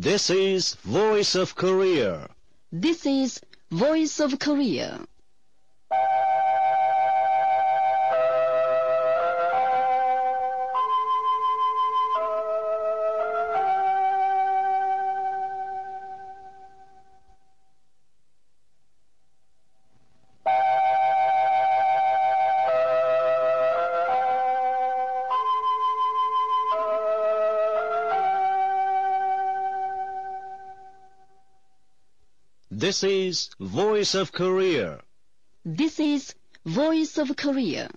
This is Voice of Korea. This is Voice of Korea. This is Voice of Korea. This is Voice of Korea.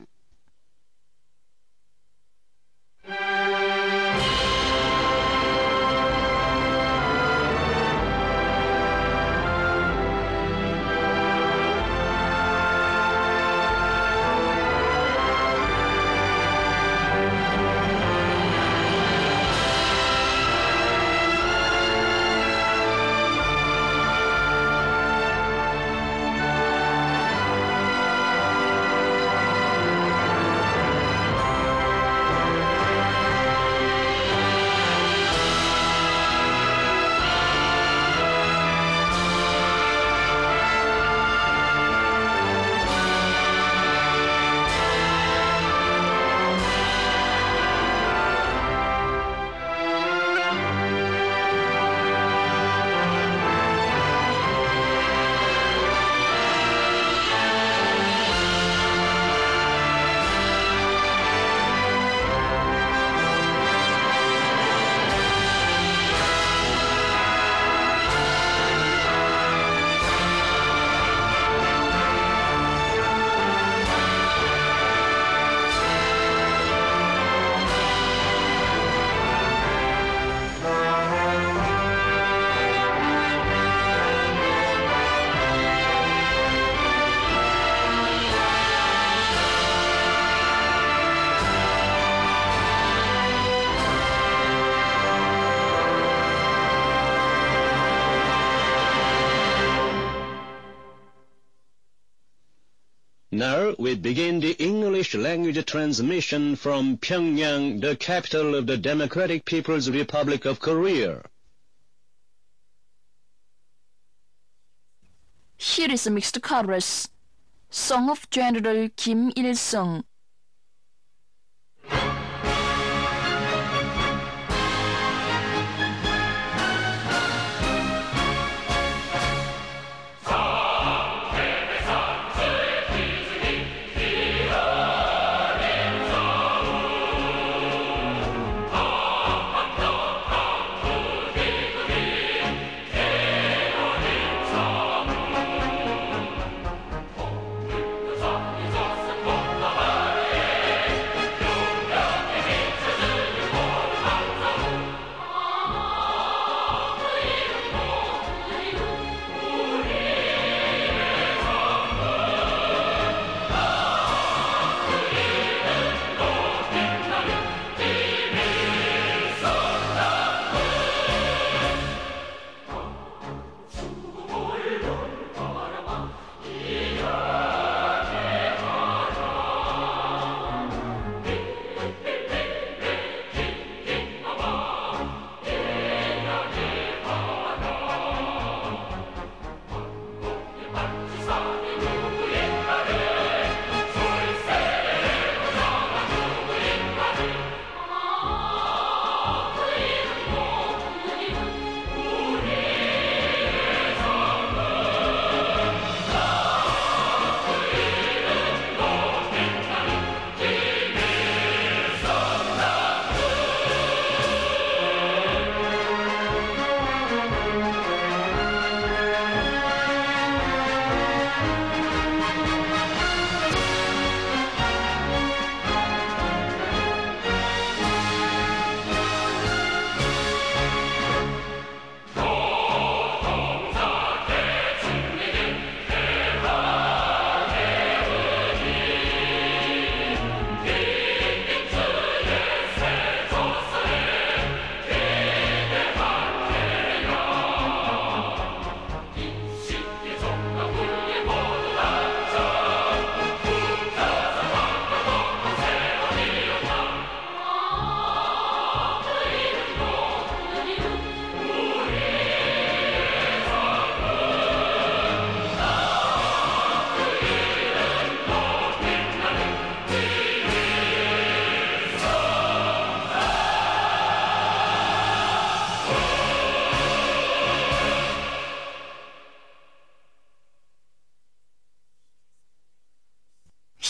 Now we begin the English language transmission from Pyongyang, the capital of the Democratic People's Republic of Korea. Here is a mixed chorus. Song of General Kim Il-sung. Bye.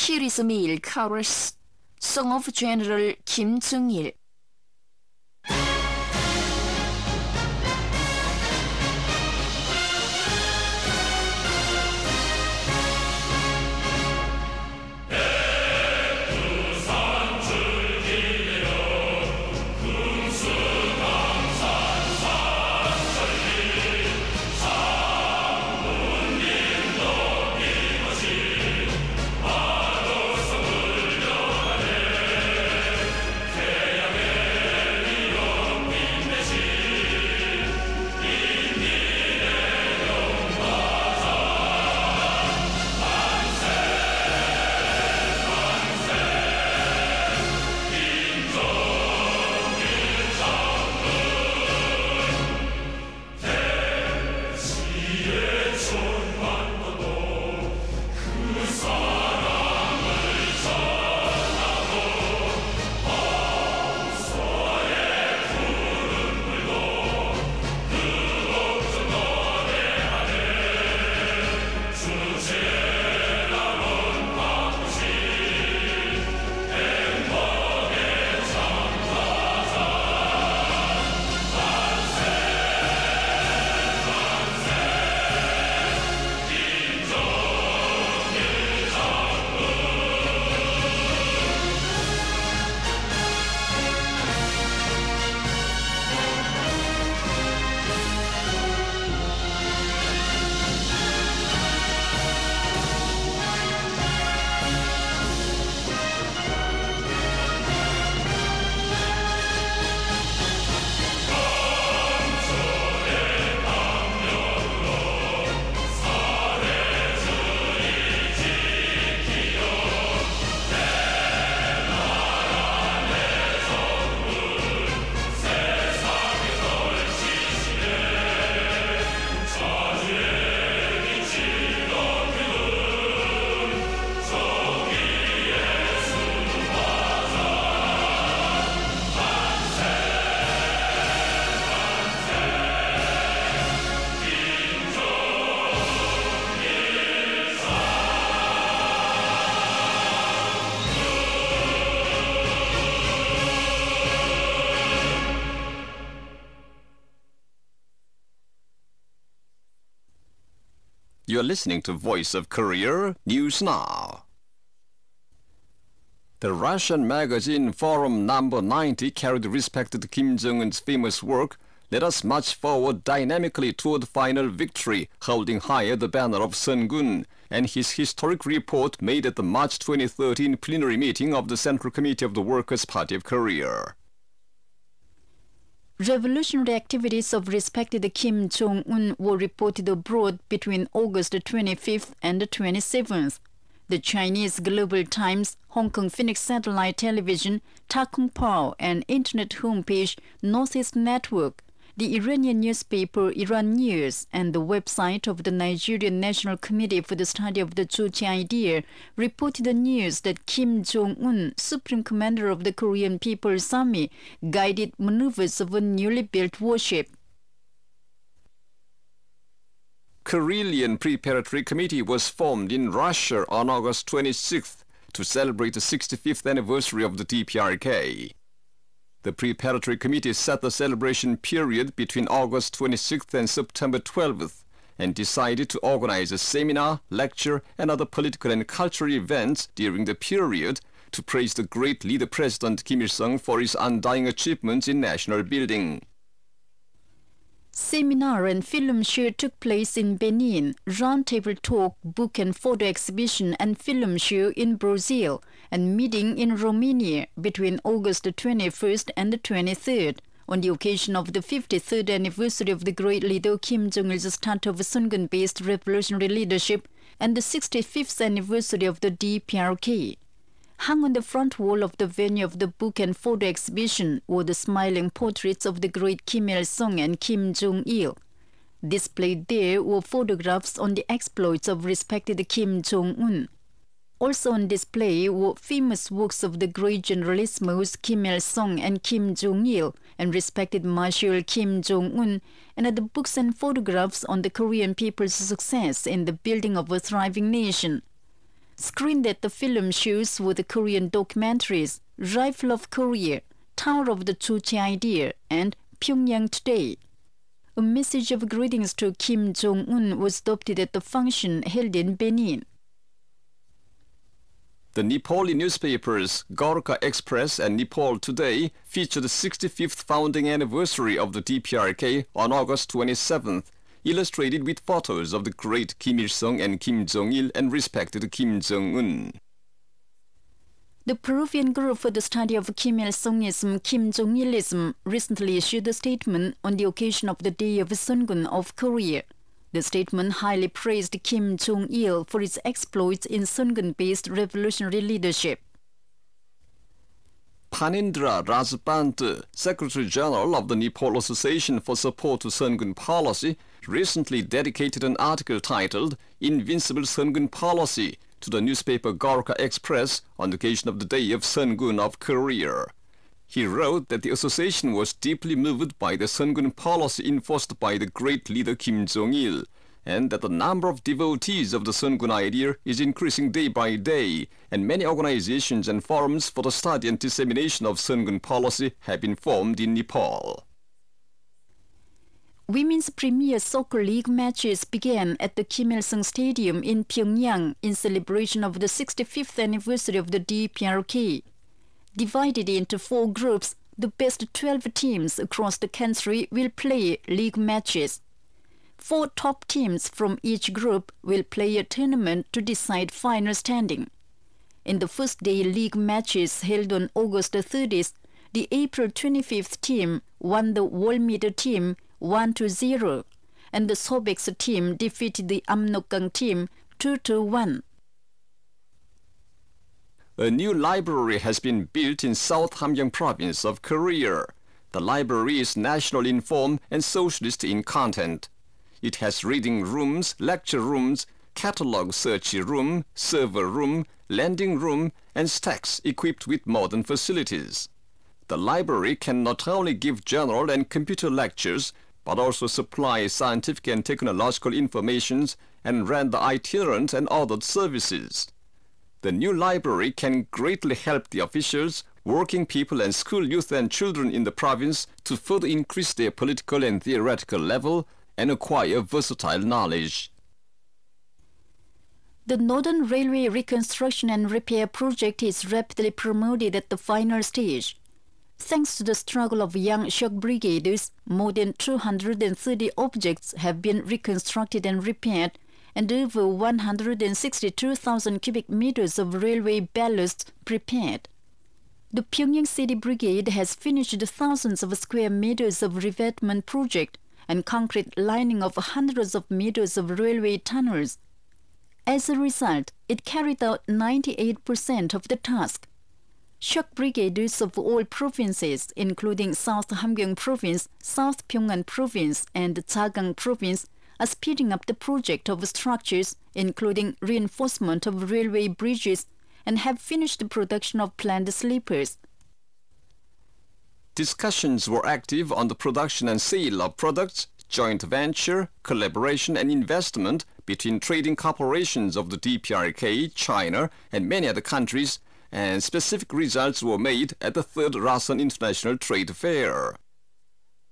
Here is a male chorus, song of General Kim Jong-il. You're listening to Voice of Korea News Now. The Russian magazine Forum number 90 carried respected Kim Jong-un's famous work, "Let us march forward dynamically toward final victory," holding higher the banner of Sun-gun, and his historic report made at the March 2013 plenary meeting of the Central Committee of the Workers' Party of Korea. Revolutionary activities of respected Kim Jong-un were reported abroad between August 25th and 27th. The Chinese Global Times, Hong Kong Phoenix Satellite Television, Takung Pao, and Internet homepage Northeast Network, the Iranian newspaper Iran News, and the website of the Nigerian National Committee for the Study of the Juche Idea reported the news that Kim Jong-un, Supreme Commander of the Korean People's Army, guided maneuvers of a newly built warship. Karelian Preparatory Committee was formed in Russia on August 26th to celebrate the 65th anniversary of the DPRK. The Preparatory Committee set the celebration period between August 26th and September 12th and decided to organize a seminar, lecture, and other political and cultural events during the period to praise the great leader President Kim Il-sung for his undying achievements in national building. Seminar and film show took place in Benin, roundtable talk, book and photo exhibition and film show in Brazil, and meeting in Romania between August 21st and the 23rd, on the occasion of the 53rd anniversary of the great leader Kim Jong-il's start of Sungun-based revolutionary leadership and the 65th anniversary of the DPRK. Hung on the front wall of the venue of the book and photo exhibition were the smiling portraits of the great Kim Il-sung and Kim Jong-il. Displayed there were photographs on the exploits of respected Kim Jong-un. Also on display were famous works of the great generalismos Kim Il-sung and Kim Jong-il and respected Marshal Kim Jong-un, and other books and photographs on the Korean people's success in the building of a thriving nation. screened at the film shows were the Korean documentaries Rifle of Korea, Tower of the Juche Idea, and Pyongyang Today. A message of greetings to Kim Jong-un was adopted at the function held in Benin. The Nepali newspapers Gorkha Express and Nepal Today featured the 65th founding anniversary of the DPRK on August 27th, illustrated with photos of the great Kim Il-sung and Kim Jong-il and respected Kim Jong-un. The Peruvian Group for the Study of Kim Il-sungism, Kim Jong-ilism recently issued a statement on the occasion of the Day of Sungun of Korea. The statement highly praised Kim Jong-il for his exploits in Sungun-based revolutionary leadership. Phanindra Rajpant, Secretary General of the Nepal Association for Support to Sungun Policy, recently dedicated an article titled Invincible Sungun Policy to the newspaper Gorkha Express on the occasion of the Day of Sungun of Korea. He wrote that the association was deeply moved by the Sungun policy enforced by the great leader Kim Jong-il, and that the number of devotees of the Sungun idea is increasing day by day, and many organizations and forums for the study and dissemination of Sungun policy have been formed in Nepal. Women's Premier Soccer League matches began at the Kim Il-sung Stadium in Pyongyang in celebration of the 65th anniversary of the DPRK. Divided into 4 groups, the best 12 teams across the country will play league matches. 4 top teams from each group will play a tournament to decide final standing. In the first day league matches held on August 30th, the April 25th team won the Wolmeter team 1-0, and the Sobex team defeated the Amnokgang team 2-1. A new library has been built in South Hamgyong province of Korea. The library is national in form and socialist in content. It has reading rooms, lecture rooms, catalog search room, server room, lending room, and stacks equipped with modern facilities. The library can not only give general and computer lectures, but also supply scientific and technological information and render itinerant and other services. The new library can greatly help the officials, working people and school youth and children in the province to further increase their political and theoretical level and acquire versatile knowledge. The Northern Railway Reconstruction and Repair project is rapidly promoted at the final stage. Thanks to the struggle of young shock brigaders, more than 230 objects have been reconstructed and repaired, and over 162,000 cubic meters of railway ballast prepared. The Pyongyang City Brigade has finished thousands of square meters of revetment project and concrete lining of hundreds of meters of railway tunnels. As a result, it carried out 98% of the task. Shock brigaders of all provinces, including South Hamgyong Province, South Pyongan Province, and Chagang Province, are speeding up the project of structures, including reinforcement of railway bridges, and have finished the production of planned sleepers. Discussions were active on the production and sale of products, joint venture, collaboration and investment between trading corporations of the DPRK, China, and many other countries, and specific results were made at the 3rd Rasan International Trade Fair.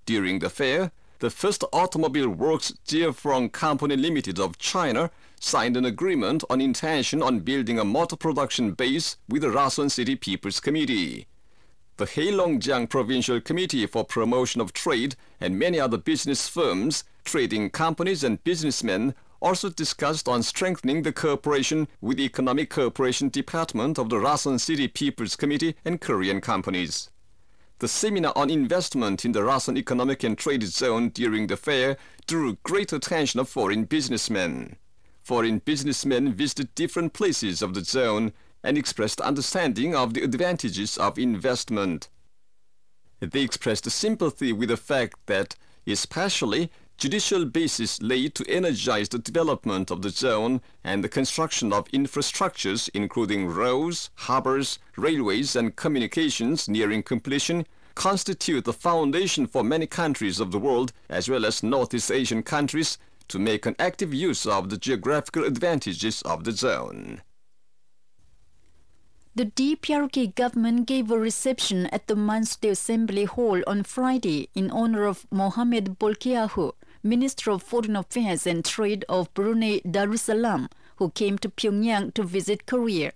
During the fair, the First Automobile Works Jiefrong Company Limited of China signed an agreement on intention on building a motor production base with the Rasan City People's Committee. The Heilongjiang Provincial Committee for Promotion of Trade and many other business firms, trading companies and businessmen also discussed on strengthening the cooperation with the Economic Cooperation Department of the Rasan City People's Committee and Korean companies. The seminar on investment in the Rasan Economic and Trade Zone during the fair drew great attention of foreign businessmen. Foreign businessmen visited different places of the zone and expressed understanding of the advantages of investment. They expressed sympathy with the fact that, especially, judicial basis laid to energize the development of the zone and the construction of infrastructures including roads, harbors, railways and communications nearing completion constitute the foundation for many countries of the world as well as Northeast Asian countries to make an active use of the geographical advantages of the zone. The DPRK government gave a reception at the Monthly Assembly Hall on Friday in honor of Mohamed Bolkiahu, Minister of Foreign Affairs and Trade of Brunei Darussalam, who came to Pyongyang to visit Korea.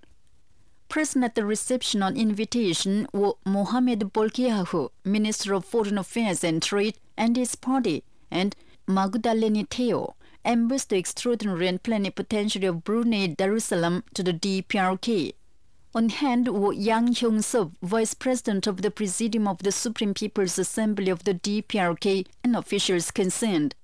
Present at the reception on invitation were Mohamed Bolkiahu, Minister of Foreign Affairs and Trade, and his party, and Magdalene Teo, Ambassador Extraordinary and Plenipotentiary of Brunei Darussalam to the DPRK. On hand were Yang Hyung-sub, Vice President of the Presidium of the Supreme People's Assembly of the DPRK, and officials concerned.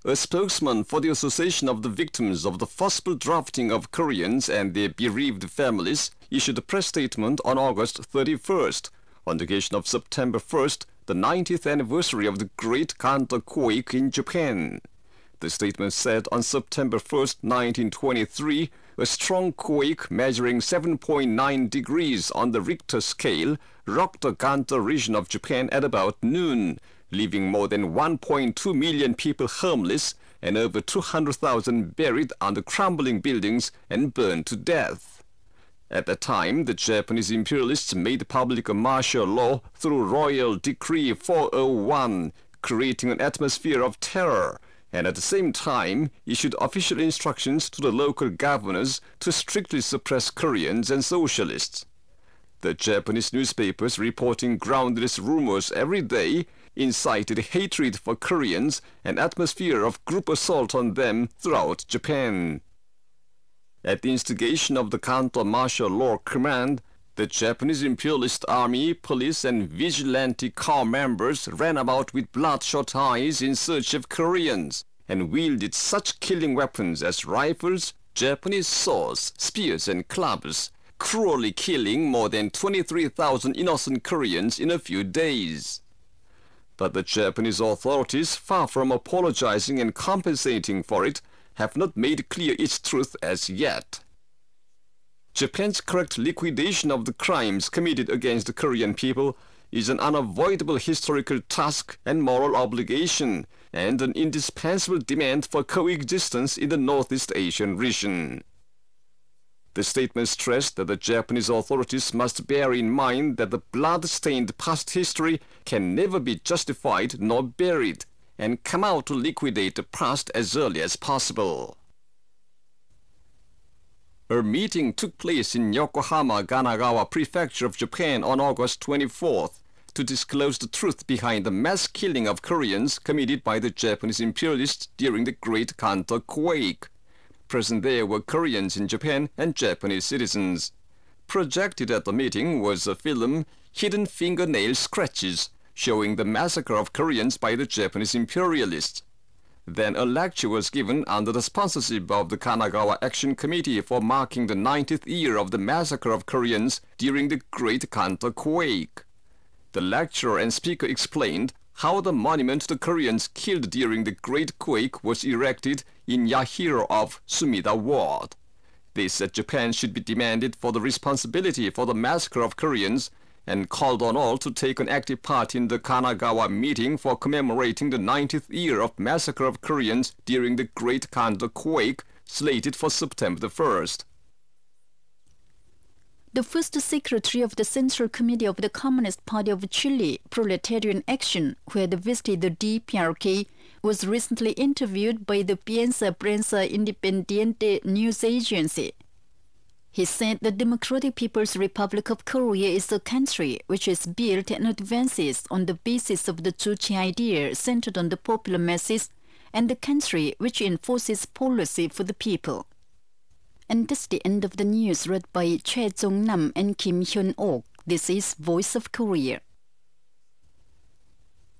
A spokesman for the Association of the Victims of the Forcible Drafting of Koreans and their bereaved families issued a press statement on August 31st, on the occasion of September 1st, the 90th anniversary of the Great Kanto-quake in Japan. The statement said on September 1st, 1923, a strong quake measuring 7.9 degrees on the Richter scale rocked the Kanto region of Japan at about noon, leaving more than 1.2 million people homeless and over 200,000 buried under crumbling buildings and burned to death. At the time, the Japanese imperialists made public a martial law through Royal Decree 401, creating an atmosphere of terror, and at the same time issued official instructions to the local governors to strictly suppress Koreans and socialists. The Japanese newspapers, reporting groundless rumors every day, incited hatred for Koreans and atmosphere of group assault on them throughout Japan. At the instigation of the Kanto Martial Law Command, the Japanese imperialist army, police, and vigilante corps members ran about with bloodshot eyes in search of Koreans and wielded such killing weapons as rifles, Japanese swords, spears, and clubs, cruelly killing more than 23,000 innocent Koreans in a few days. But the Japanese authorities, far from apologizing and compensating for it, have not made clear its truth as yet. Japan's correct liquidation of the crimes committed against the Korean people is an unavoidable historical task and moral obligation, and an indispensable demand for coexistence in the Northeast Asian region. The statement stressed that the Japanese authorities must bear in mind that the blood-stained past history can never be justified nor buried, and come out to liquidate the past as early as possible. A meeting took place in Yokohama, Kanagawa Prefecture of Japan on August 24th to disclose the truth behind the mass killing of Koreans committed by the Japanese imperialists during the Great Kanto quake. Present there were Koreans in Japan and Japanese citizens. Projected at the meeting was a film, Hidden Fingernail Scratches, showing the massacre of Koreans by the Japanese imperialists. Then a lecture was given under the sponsorship of the Kanagawa Action Committee for marking the 90th year of the massacre of Koreans during the Great Kanto quake. The lecturer and speaker explained how the monument to the Koreans killed during the Great Quake was erected in Yahiro of Sumida Ward. They said Japan should be demanded for the responsibility for the massacre of Koreans, and called on all to take an active part in the Kanagawa meeting for commemorating the 90th year of massacre of Koreans during the Great Kanto quake, slated for September 1st. The first secretary of the Central Committee of the Communist Party of Chile, Proletarian Action, who had visited the DPRK, was recently interviewed by the Piensa Prensa Independiente news agency. He said the Democratic People's Republic of Korea is a country which is built and advances on the basis of the Juche idea centered on the popular masses, and the country which enforces policy for the people. And that's the end of the news read by Choi Jong-nam and Kim Hyun-ok. This is Voice of Korea.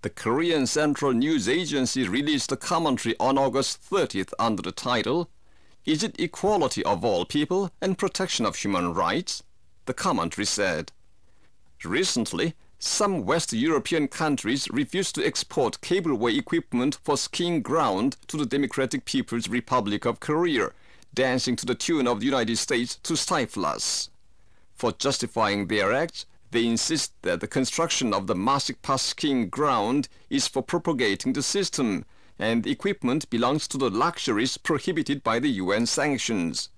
The Korean Central News Agency released a commentary on August 30th under the title, "Is it equality of all people and protection of human rights?" The commentary said, recently, some West European countries refused to export cableway equipment for skiing ground to the Democratic People's Republic of Korea, dancing to the tune of the United States to stifle us. For justifying their acts, they insist that the construction of the Masik Pass skiing ground is for propagating the system, and the equipment belongs to the luxuries prohibited by the UN sanctions.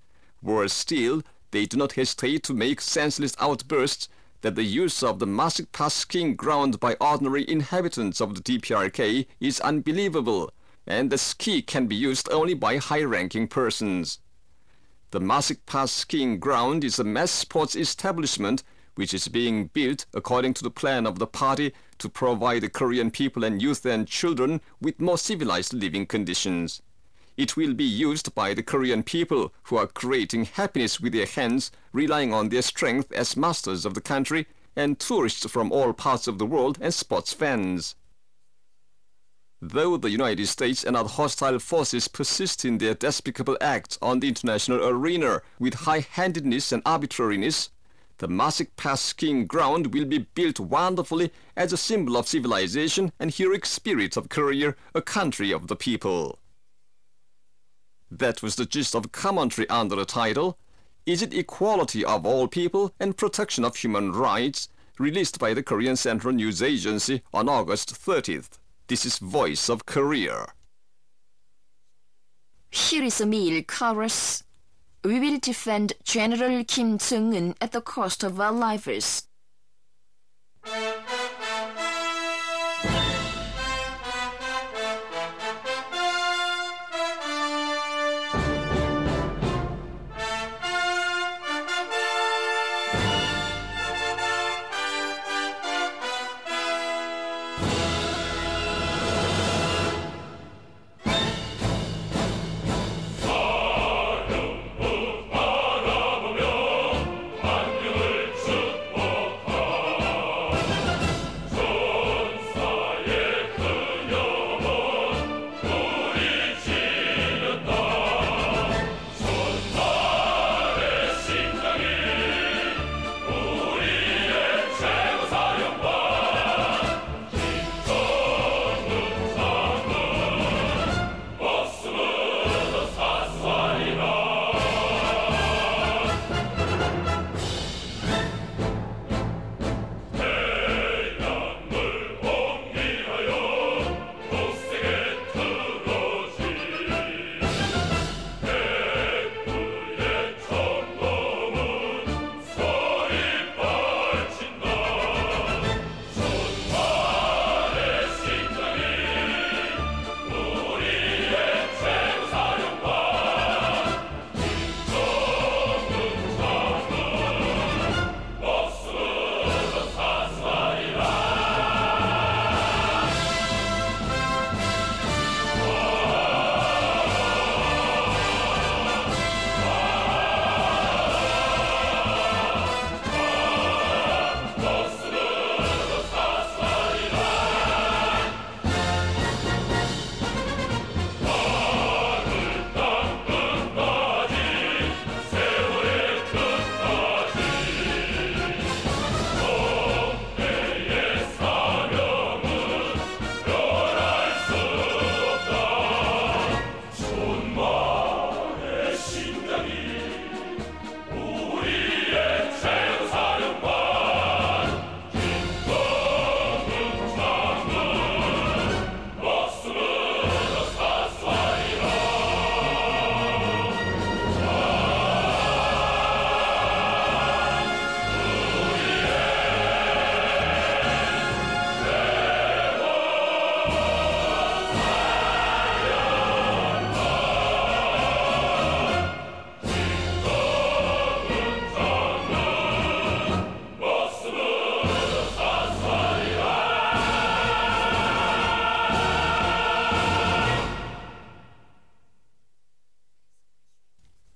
Worse still, they do not hesitate to make senseless outbursts that the use of the marchpast skiing ground by ordinary inhabitants of the DPRK is unbelievable, and the ski can be used only by high-ranking persons. The marchpast skiing ground is a mass sports establishment which is being built according to the plan of the party to provide the Korean people and youth and children with more civilized living conditions. It will be used by the Korean people who are creating happiness with their hands, relying on their strength as masters of the country, and tourists from all parts of the world and sports fans. Though the United States and other hostile forces persist in their despicable acts on the international arena with high-handedness and arbitrariness, the marchpast skiing ground will be built wonderfully as a symbol of civilization and heroic spirit of Korea, a country of the people. That was the gist of commentary under the title, Is it Equality of All People and Protection of Human Rights?, released by the Korean Central News Agency on August 30th. This is Voice of Korea. Here is a meal chorus. We will defend General Kim Jong-un at the cost of our lives.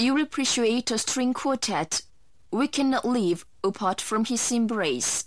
You will appreciate a string quartet. We cannot live apart from his embrace.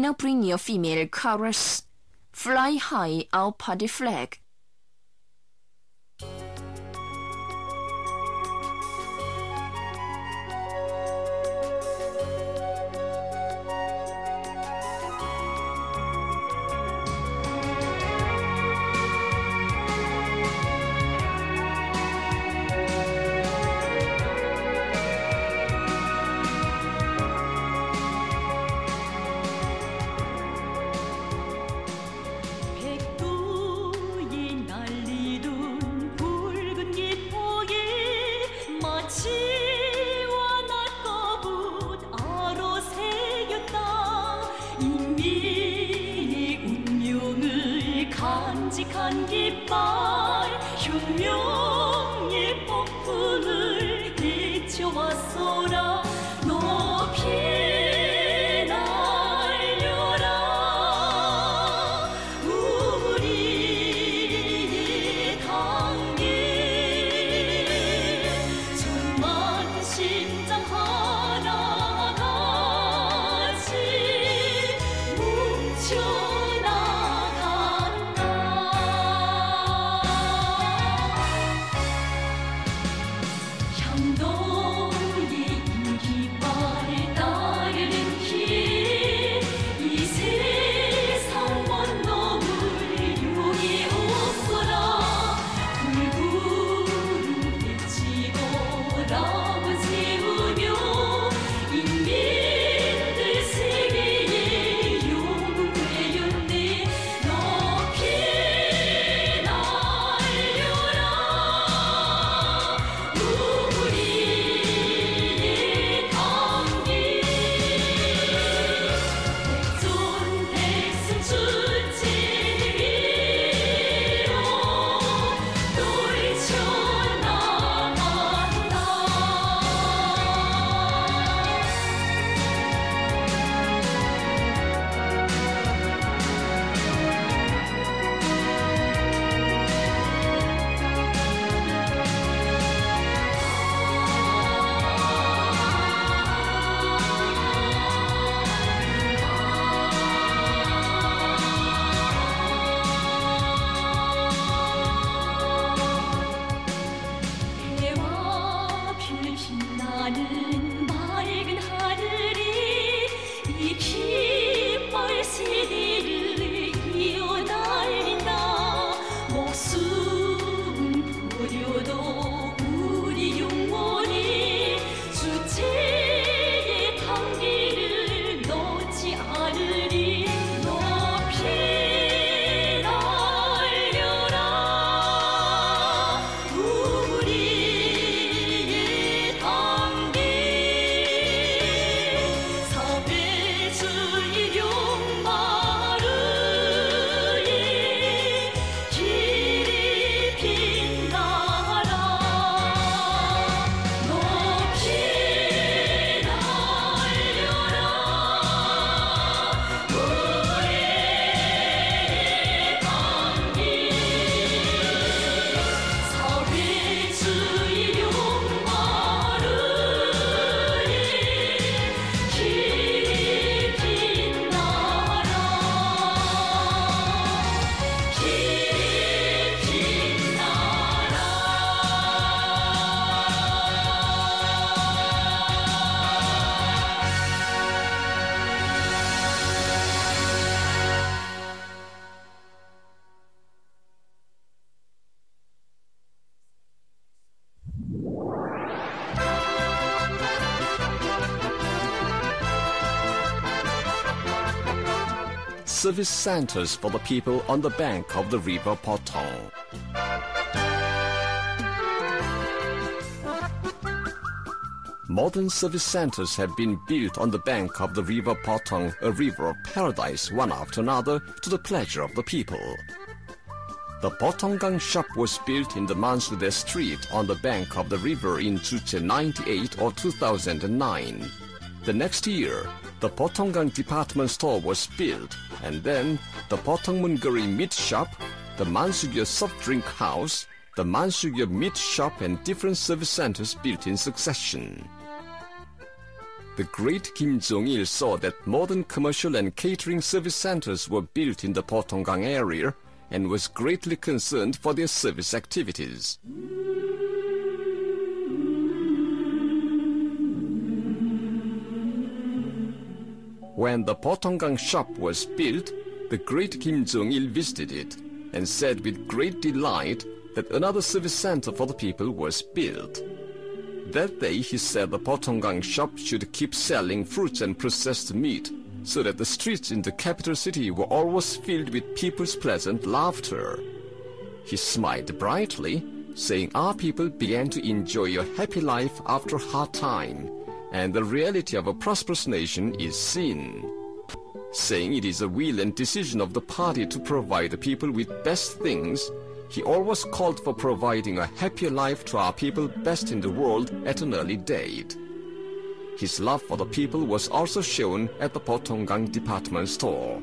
now bring you a female chorus. Fly high our party flag. 간직한 깃발 혁명의 폭풍을 헤쳐왔소라 높이 날려라 우리의 강길 천만 심장 하나같이 뭉쳐 빛나는 맑은 하늘이 이 깃발 세대를 이어달린다 목숨 버려도 우리 영원히 주체의 단계를 놓지 않으리 높이 날려라 우리의 단계 사회주의 용마루에 길이 빛나라 높이 날려라 우리의 단계 사회주의 용마루에 길이 빛나라 길이 빛나라 Service centers for the people on the bank of the river Potong. Modern service centers have been built on the bank of the river Potong, a river of paradise, one after another, to the pleasure of the people. The Potonggang shop was built in the Mansudae Street on the bank of the river in 1998 or 2009. The next year, the Potonggang department store was built, and then the Potongmungguri meat shop, the Mansugya soft drink house, the Mansugya meat shop, and different service centers built in succession. The great Kim Jong-il saw that modern commercial and catering service centers were built in the Potonggang area and was greatly concerned for their service activities. When the Potonggang shop was built, the great Kim Jong-il visited it and said with great delight that another service center for the people was built. That day he said the Potonggang shop should keep selling fruits and processed meat so that the streets in the capital city were always filled with people's pleasant laughter. He smiled brightly, saying our people began to enjoy a happy life after a hard time, and the reality of a prosperous nation is seen. Saying it is a will and decision of the party to provide the people with best things, he always called for providing a happier life to our people best in the world at an early date. His love for the people was also shown at the Potonggang department store.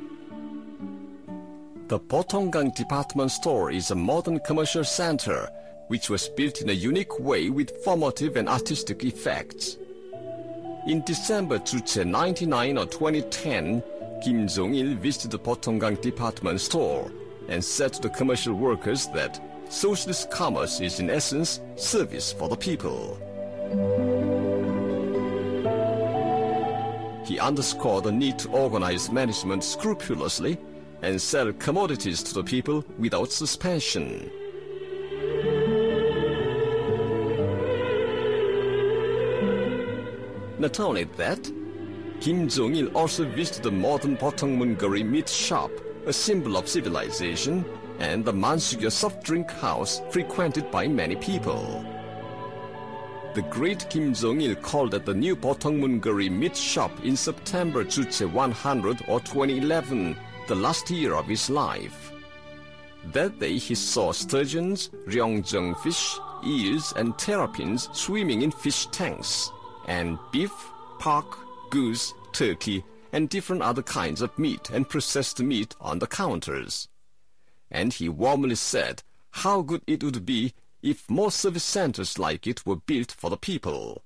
The Potonggang department store is a modern commercial center which was built in a unique way with formative and artistic effects. In December 2099 or 2010, Kim Jong-il visited the Potonggang department store and said to the commercial workers that socialist commerce is in essence service for the people. He underscored the need to organize management scrupulously and sell commodities to the people without suspension. Not only that, Kim Jong-il also visited the modern Potongmun-guri meat shop, a symbol of civilization, and the Mansugya soft drink house frequented by many people. The great Kim Jong-il called at the new Potongmun-guri meat shop in September 100 or 2011, the last year of his life. That day he saw sturgeons, ryongjeong fish, eels and terrapins swimming in fish tanks, and beef, pork, goose, turkey, and different other kinds of meat and processed meat on the counters. And he warmly said how good it would be if more service centers like it were built for the people.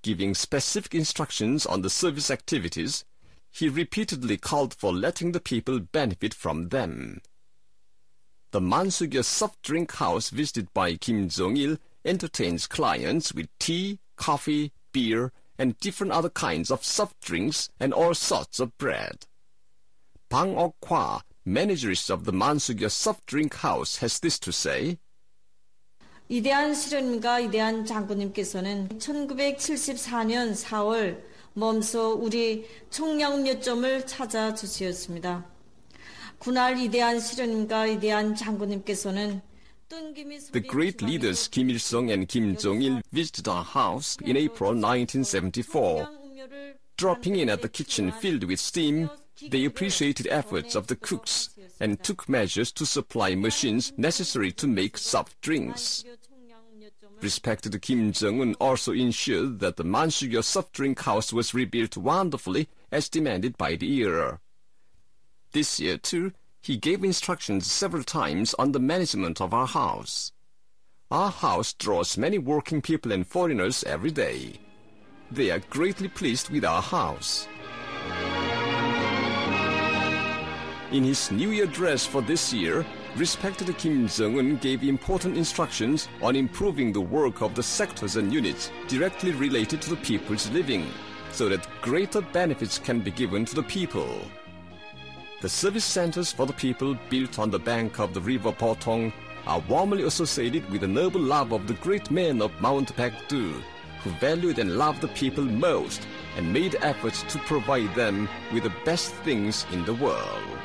Giving specific instructions on the service activities, he repeatedly called for letting the people benefit from them. The Mansugya soft drink house visited by Kim Jong-il entertains clients with tea, coffee, beer, and different other kinds of soft drinks and all sorts of bread. Bang Ok-hwa, manager of the Mansugya soft drink house, has this to say. 이대한 실현과 이대한 장군님께서는 1974년 4월 몸소 우리 총영음료점을 찾아주셨습니다. 그날 이대한 실현과 이대한 장군님께서는 The great leaders Kim Il-sung and Kim Jong-il visited our house in April 1974. Dropping in at the kitchen filled with steam, they appreciated efforts of the cooks and took measures to supply machines necessary to make soft drinks. Respected Kim Jong-un also ensured that the Mansugya soft drink house was rebuilt wonderfully as demanded by the era. This year, too, he gave instructions several times on the management of our house. Our house draws many working people and foreigners every day. They are greatly pleased with our house. In his New Year address for this year, respected Kim Jong-un gave important instructions on improving the work of the sectors and units directly related to the people's living, so that greater benefits can be given to the people. The service centers for the people built on the bank of the river Potong are warmly associated with the noble love of the great men of Mount Baekdu, who valued and loved the people most and made efforts to provide them with the best things in the world.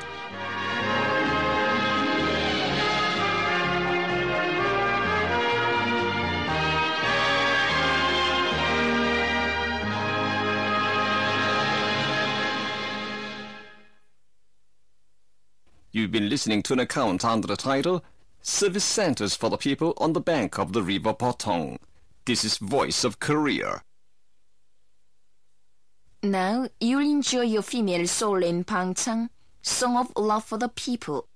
You've been listening to an account under the title Service Centers for the People on the Bank of the River Potong. This is Voice of Korea. Now you'll enjoy your female soul in Pangchang, Song of Love for the People.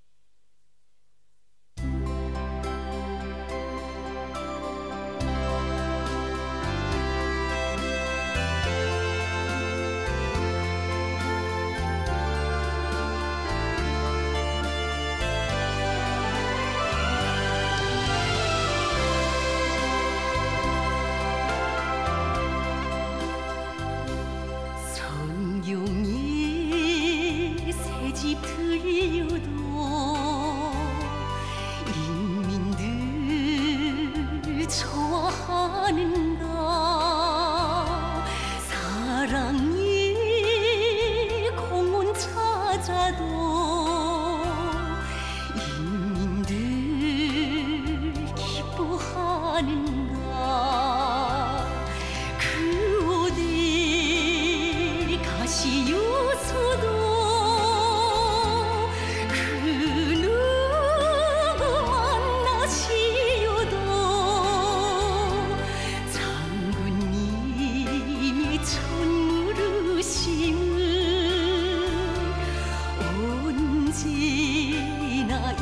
언제나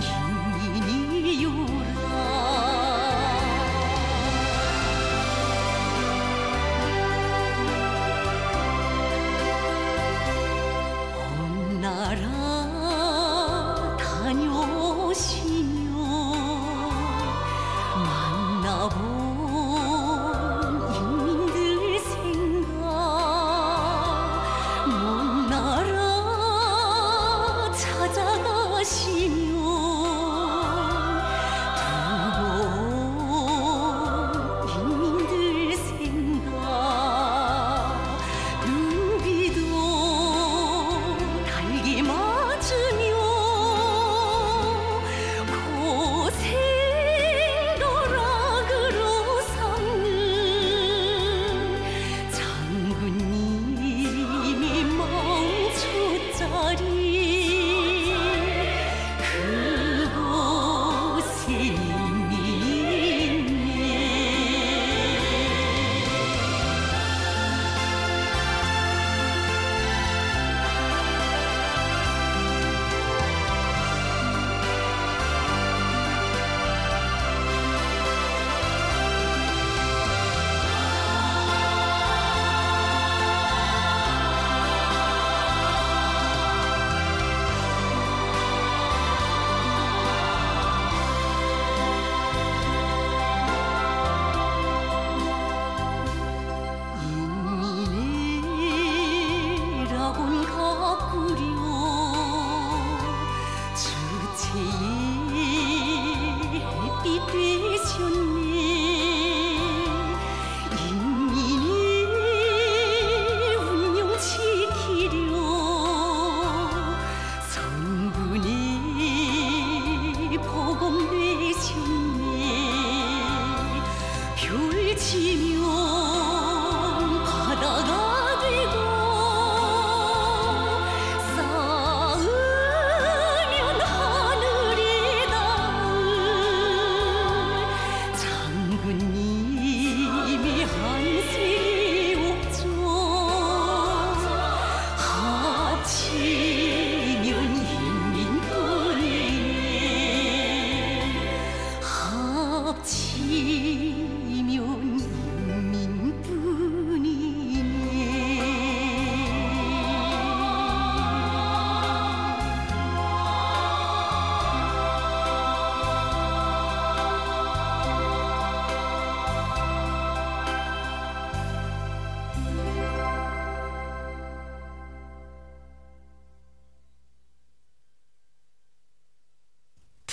인민이요라 먼 나라 다녀오시며 만나본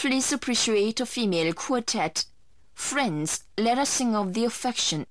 Please appreciate a female quartet. Friends, let us sing of the affection.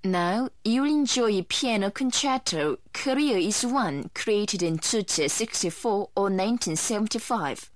Now, you'll enjoy piano concerto Korea is One, created in 1964 or 1975.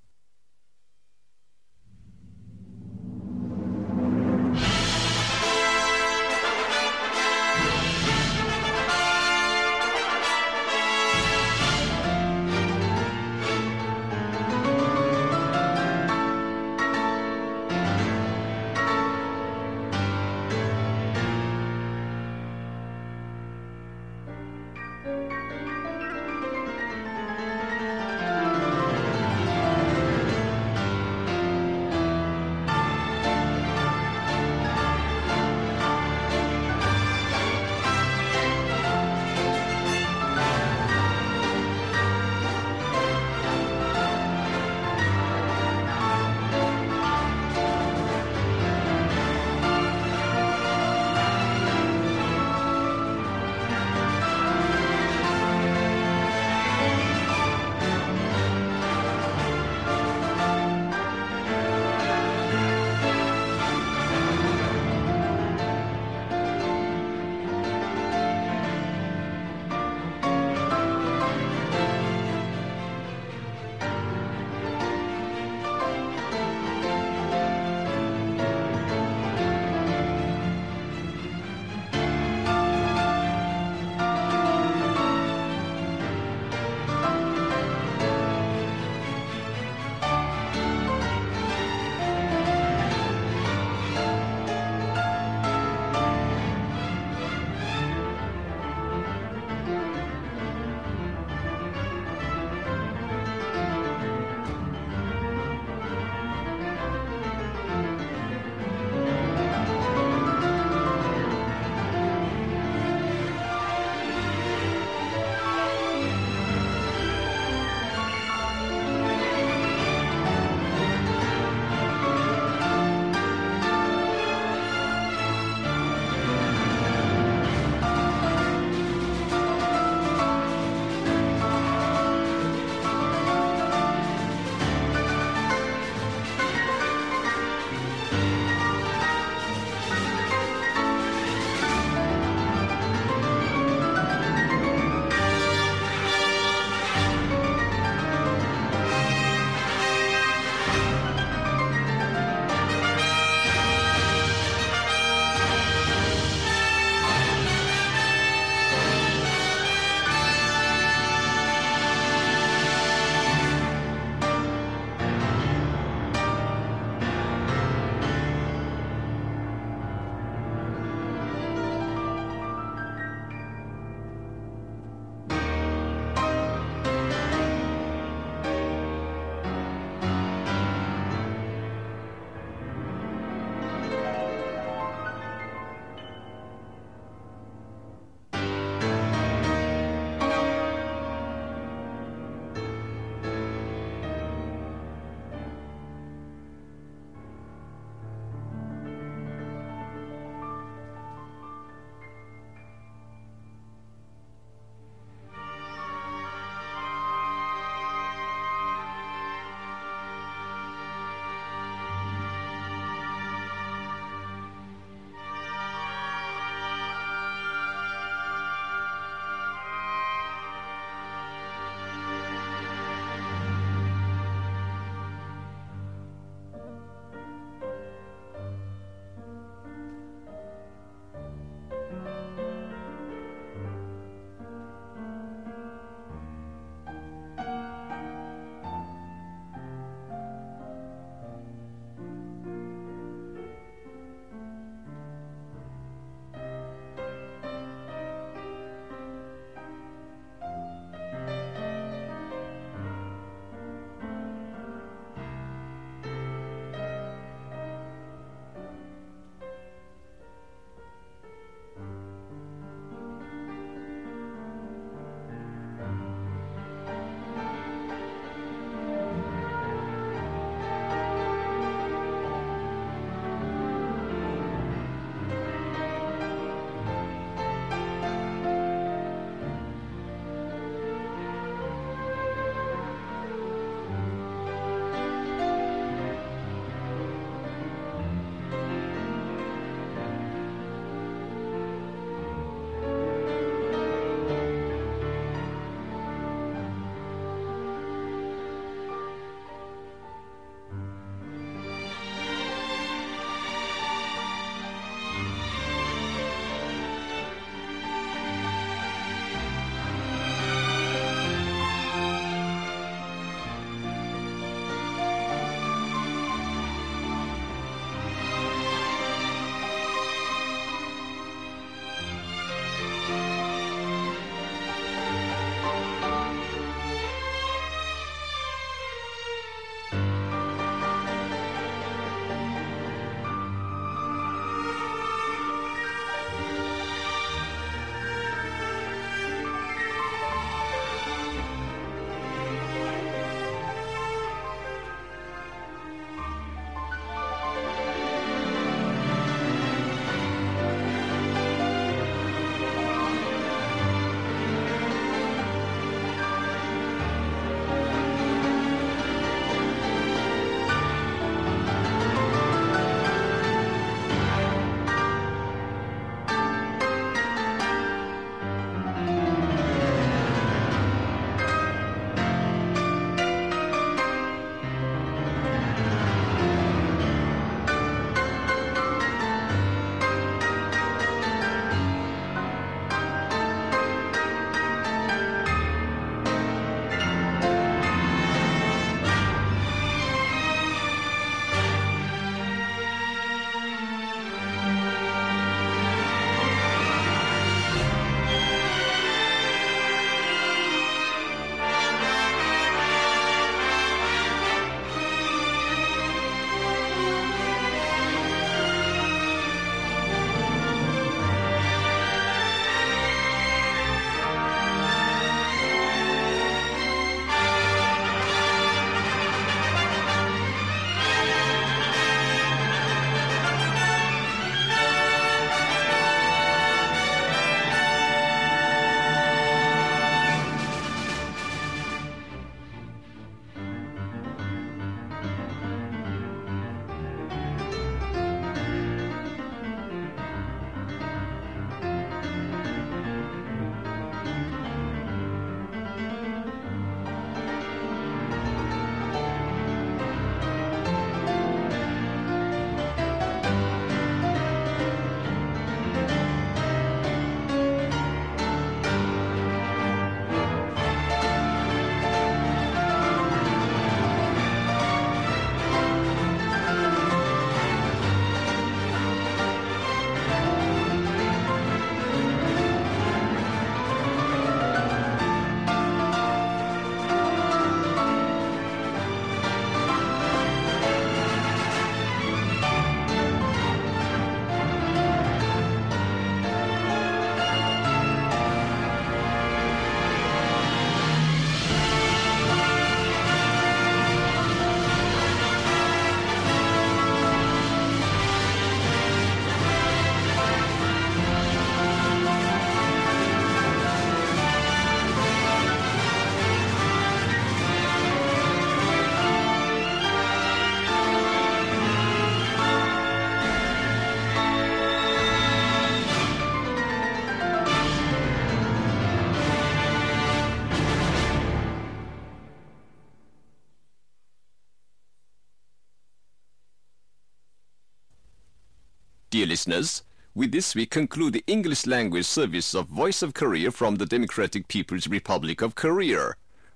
Dear listeners, with this we conclude the English language service of Voice of Korea from the Democratic People's Republic of Korea.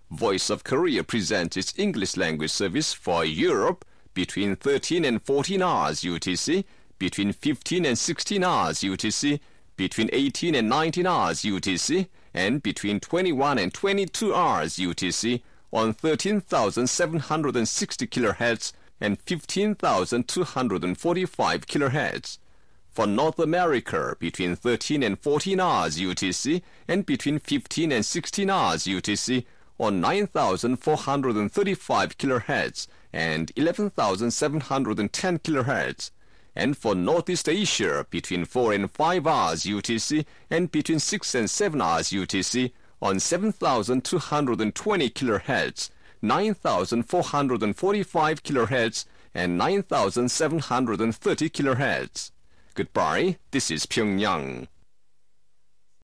Voice of Korea presents its English language service for Europe between 13 and 14 hours UTC, between 15 and 16 hours UTC, between 18 and 19 hours UTC, and between 21 and 22 hours UTC on 13,760 kHz and 15,245 kHz. For North America, between 13 and 14 hours UTC and between 15 and 16 hours UTC on 9,435 kHz and 11,710 kHz. And for Northeast Asia, between 4 and 5 hours UTC and between 6 and 7 hours UTC on 7,220 kHz, 9,445 kHz, and 9,730 kHz. Goodbye, this is Pyongyang.